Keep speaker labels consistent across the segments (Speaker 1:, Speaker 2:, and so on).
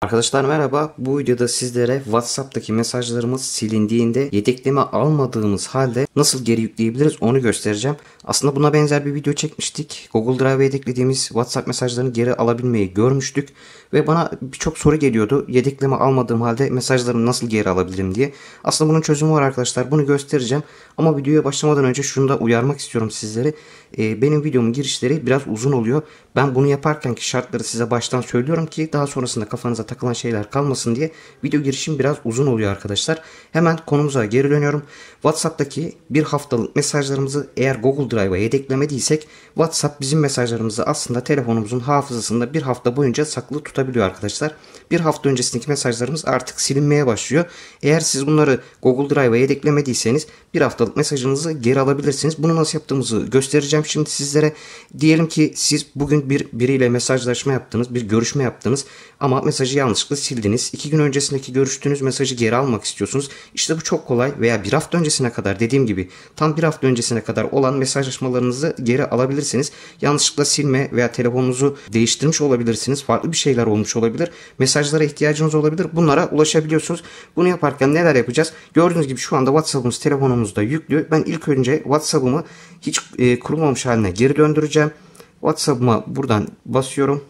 Speaker 1: Arkadaşlar merhaba. Bu videoda sizlere WhatsApp'taki mesajlarımız silindiğinde yedekleme almadığımız halde nasıl geri yükleyebiliriz onu göstereceğim. Aslında buna benzer bir video çekmiştik. Google Drive'a yedeklediğimiz WhatsApp mesajlarını geri alabilmeyi görmüştük. Ve bana birçok soru geliyordu. Yedekleme almadığım halde mesajlarımı nasıl geri alabilirim diye. Aslında bunun çözümü var arkadaşlar. Bunu göstereceğim. Ama videoya başlamadan önce şunu da uyarmak istiyorum sizleri. Benim videomun girişleri biraz uzun oluyor. Ben bunu yaparkenki şartları size baştan söylüyorum ki daha sonrasında kafanıza takılan şeyler kalmasın diye video girişim biraz uzun oluyor arkadaşlar. Hemen konumuza geri dönüyorum. WhatsApp'taki bir haftalık mesajlarımızı eğer Google Drive'a yedeklemediysek WhatsApp bizim mesajlarımızı aslında telefonumuzun hafızasında bir hafta boyunca saklı tutabiliyor arkadaşlar. Bir hafta öncesindeki mesajlarımız artık silinmeye başlıyor. Eğer siz bunları Google Drive'a yedeklemediyseniz bir haftalık mesajınızı geri alabilirsiniz. Bunu nasıl yaptığımızı göstereceğim şimdi sizlere. Diyelim ki siz bugün biriyle mesajlaşma yaptınız, bir görüşme yaptınız ama mesajı yanlışlıkla sildiniz. 2 gün öncesindeki görüştüğünüz mesajı geri almak istiyorsunuz. İşte bu çok kolay veya bir hafta öncesine kadar dediğim gibi tam bir hafta öncesine kadar olan mesajlaşmalarınızı geri alabilirsiniz. Yanlışlıkla silme veya telefonunuzu değiştirmiş olabilirsiniz. Farklı bir şeyler olmuş olabilir. Mesajlara ihtiyacınız olabilir. Bunlara ulaşabiliyorsunuz. Bunu yaparken neler yapacağız? Gördüğünüz gibi şu anda WhatsApp'ımız telefonumuzda yüklü. Ben ilk önce WhatsApp'ımı hiç kurulmamış haline geri döndüreceğim. WhatsApp'ıma buradan basıyorum.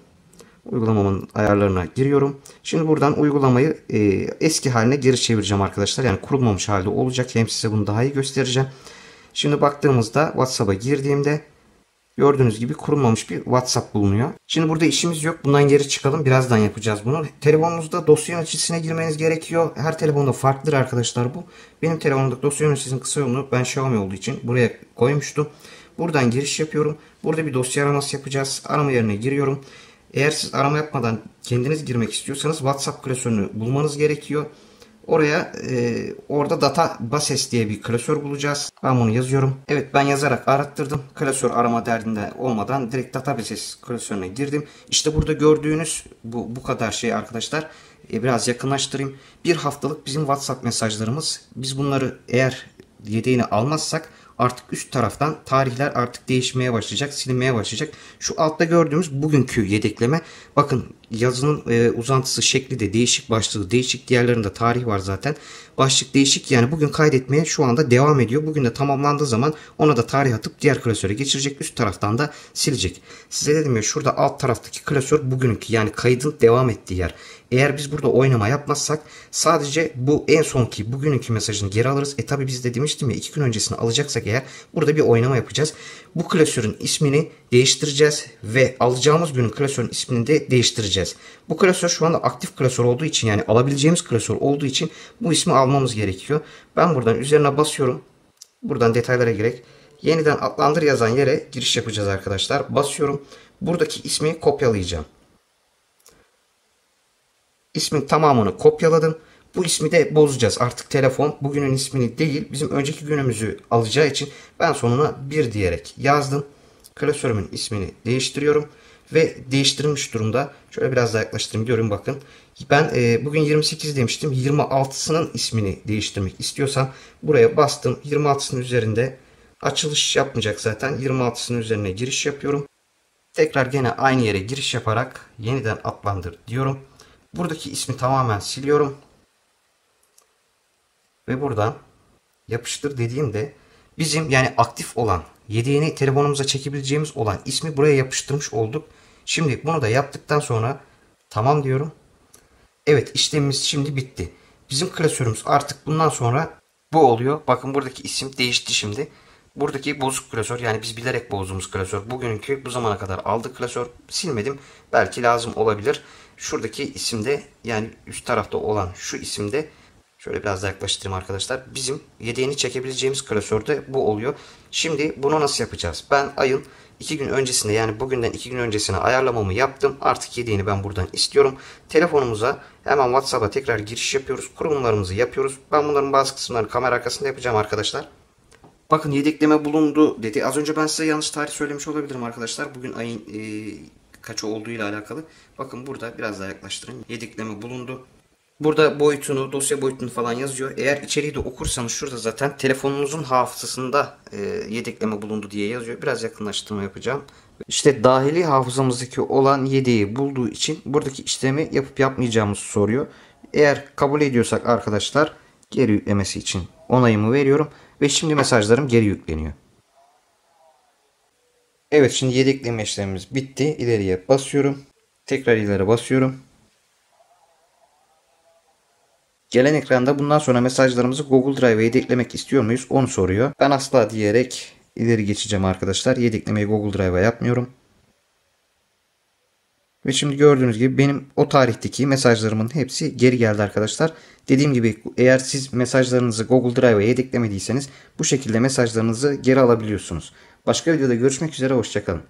Speaker 1: Uygulamamın ayarlarına giriyorum. Şimdi buradan uygulamayı eski haline geri çevireceğim arkadaşlar. Yani kurulmamış halde olacak. Hem size bunu daha iyi göstereceğim. Şimdi baktığımızda WhatsApp'a girdiğimde gördüğünüz gibi kurulmamış bir WhatsApp bulunuyor. Şimdi burada işimiz yok. Bundan geri çıkalım. Birazdan yapacağız bunu. Telefonunuzda dosya yöneticisine girmeniz gerekiyor. Her telefonda farklıdır arkadaşlar bu. Benim telefonumda dosya yöneticisinin kısa yolunu ben Xiaomi olduğu için buraya koymuştum. Buradan giriş yapıyorum. Burada bir dosya araması yapacağız. Arama yerine giriyorum. Eğer siz arama yapmadan kendiniz girmek istiyorsanız WhatsApp klasörünü bulmanız gerekiyor. Orada databases diye bir klasör bulacağız. Ben bunu yazıyorum. Evet, ben yazarak arattırdım. Klasör arama derdinde olmadan direkt databases klasörüne girdim. İşte burada gördüğünüz bu kadar şey arkadaşlar. Biraz yakınlaştırayım. Bir haftalık bizim WhatsApp mesajlarımız. Biz bunları eğer yedeğini almazsak artık üst taraftan tarihler artık değişmeye başlayacak, silinmeye başlayacak. Şu altta gördüğümüz bugünkü yedekleme. Bakın yazının uzantısı, şekli de değişik, başlığı değişik. Diğerlerinde tarih var zaten. Başlık değişik, yani bugün kaydetmeye şu anda devam ediyor. Bugün de tamamlandığı zaman ona da tarih atıp diğer klasöre geçirecek. Üst taraftan da silecek. Size dedim ya, şurada alt taraftaki klasör bugünkü, yani kaydın devam ettiği yer. Eğer biz burada oynama yapmazsak sadece bu en sonki bugünkü mesajını geri alırız. Tabi biz de demiştim ya, 2 gün öncesini alacaksak eğer burada bir oynama yapacağız. Bu klasörün ismini değiştireceğiz ve alacağımız günün klasörün ismini de değiştireceğiz. Bu klasör şu anda aktif klasör olduğu için, yani alabileceğimiz klasör olduğu için bu ismi almamız gerekiyor. Ben buradan üzerine basıyorum. Buradan detaylara girerek yeniden adlandır yazan yere giriş yapacağız arkadaşlar. Basıyorum. Buradaki ismi kopyalayacağım. İsmin tamamını kopyaladım. Bu ismi de bozacağız. Artık telefon bugünün ismini değil, bizim önceki günümüzü alacağı için ben sonuna 1 diyerek yazdım. Klasörümün ismini değiştiriyorum. Ve değiştirilmiş durumda. Şöyle biraz daha yaklaştırayım diyorum, bakın. Ben bugün 28 demiştim. 26'sının ismini değiştirmek istiyorsam buraya bastım. 26'sının üzerinde açılış yapmayacak zaten. 26'sının üzerine giriş yapıyorum. Tekrar gene aynı yere giriş yaparak yeniden adlandır diyorum. Buradaki ismi tamamen siliyorum. Ve buradan yapıştır dediğimde bizim, yani aktif olan, yedeğini telefonumuza çekebileceğimiz olan ismi buraya yapıştırmış olduk. Şimdi bunu da yaptıktan sonra tamam diyorum. Evet, işlemimiz şimdi bitti. Bizim klasörümüz artık bundan sonra bu oluyor. Bakın buradaki isim değişti şimdi. Buradaki bozuk klasör, yani biz bilerek bozduğumuz klasör. Bugünkü, bu zamana kadar aldık klasör. Silmedim. Belki lazım olabilir. Şuradaki isimde, yani üst tarafta olan şu isimde, şöyle biraz daha yaklaştırayım arkadaşlar, bizim yedeğini çekebileceğimiz klasörde bu oluyor. Şimdi bunu nasıl yapacağız? Ben ayın 2 gün öncesinde, yani bugünden 2 gün öncesine ayarlamamı yaptım. Artık yedeğini ben buradan istiyorum. Telefonumuza hemen WhatsApp'a tekrar giriş yapıyoruz. Kurulumlarımızı yapıyoruz. Ben bunların bazı kısımlarını kamera arkasında yapacağım arkadaşlar. Bakın yedekleme bulundu dedi. Az önce ben size yanlış tarih söylemiş olabilirim arkadaşlar. Bugün ayın kaçı olduğu ile alakalı. Bakın burada biraz daha yaklaştırın. Yedekleme bulundu. Burada boyutunu, dosya boyutunu falan yazıyor. Eğer içeriği de okursanız şurada zaten telefonunuzun hafızasında yedekleme bulundu diye yazıyor. Biraz yakınlaştırma yapacağım. İşte dahili hafızamızdaki olan yedeği bulduğu için buradaki işlemi yapıp yapmayacağımızı soruyor. Eğer kabul ediyorsak arkadaşlar geri yüklemesi için onayımı veriyorum. Ve şimdi mesajlarım geri yükleniyor. Evet, şimdi yedekleme işlemimiz bitti. İleriye basıyorum. Tekrar ileri basıyorum. Gelen ekranda bundan sonra mesajlarımızı Google Drive'a yedeklemek istiyor muyuz onu soruyor. Ben asla diyerek ileri geçeceğim arkadaşlar. Yedeklemeyi Google Drive'a yapmıyorum. Ve şimdi gördüğünüz gibi benim o tarihteki mesajlarımın hepsi geri geldi arkadaşlar. Dediğim gibi eğer siz mesajlarınızı Google Drive'a yedeklemediyseniz bu şekilde mesajlarınızı geri alabiliyorsunuz. Başka videoda görüşmek üzere, hoşçakalın.